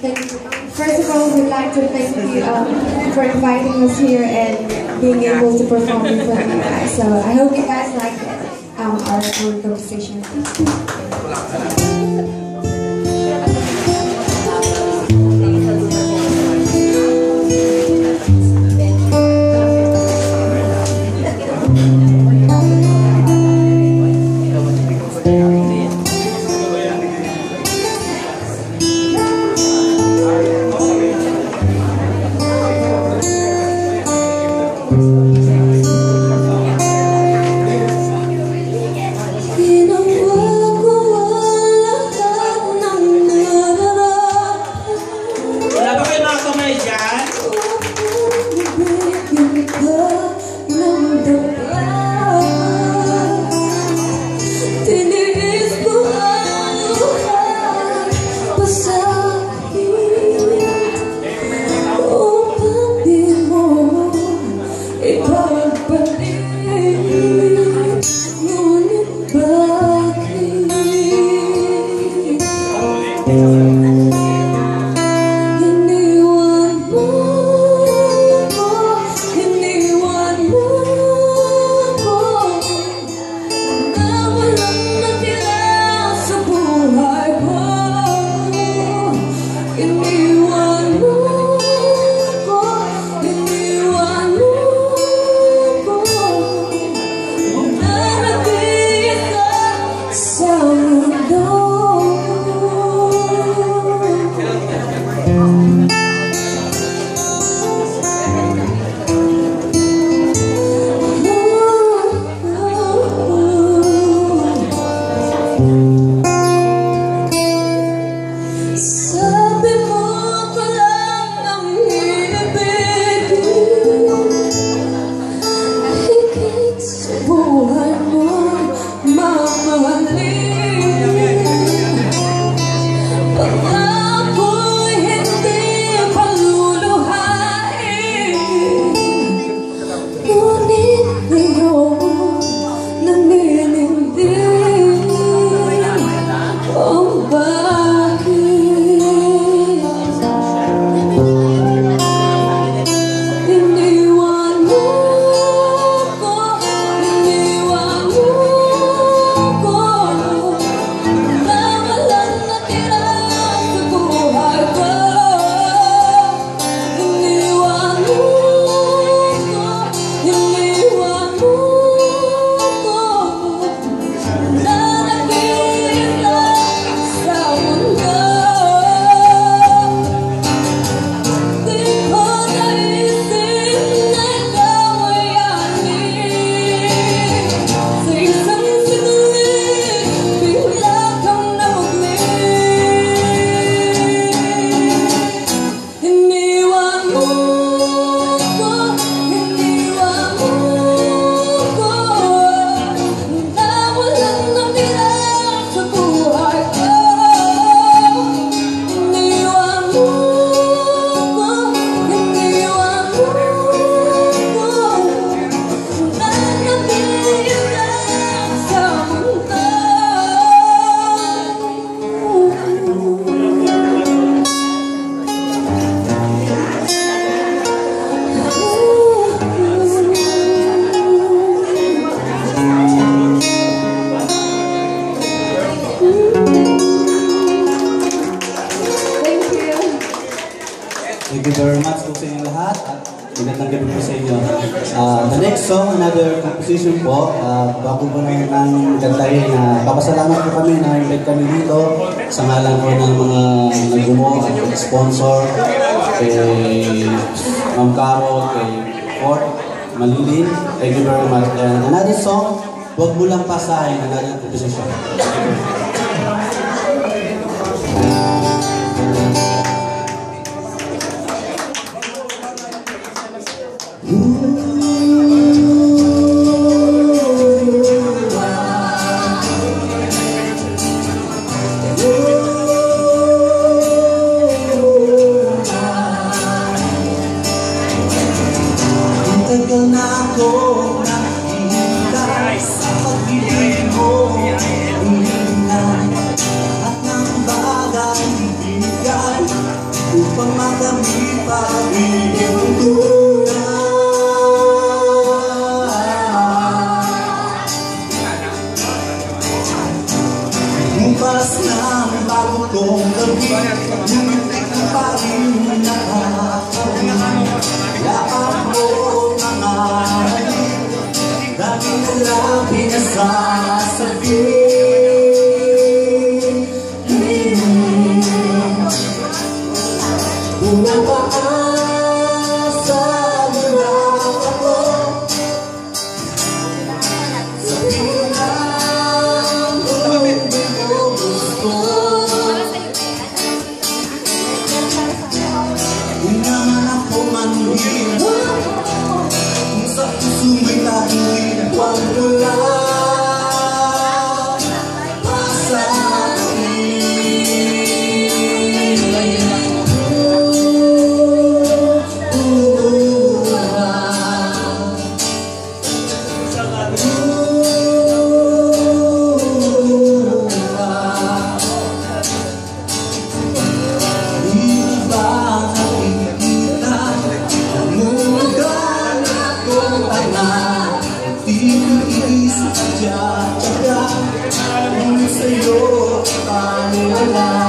First of all, we'd like to thank you for inviting us here and being able to perform in front of you guys. So I hope you guys like our conversation. Thank you very much po sa inyo lahat at magandang gabi po sa inyo. The next song, another composition po, bago po na yung kantahin, papasalamat po kami na invite kami dito sa ngalan po ng mga nagbumo at sponsor, kay Ma'am Carol, kay Fort, Malilin. Thank you very much. And another song, Huwag Mo Lang Pasahin, another composition. Tagal na ako nakihintay sa pag-ibig mo. Hindi na upang makamit pag-ibig tunay. Bukas ng bago kong gabi, ngunit ang parin nakakawin. Yakap mo mga halik, dahil nila pinasasabi. Unang paasa nila ako, sabihin lang kung di mo gusto. Kung naman ako manhihirap, kung sa puso may tahimik, huwag mo lang pasahin. Sa'yo, paano wala?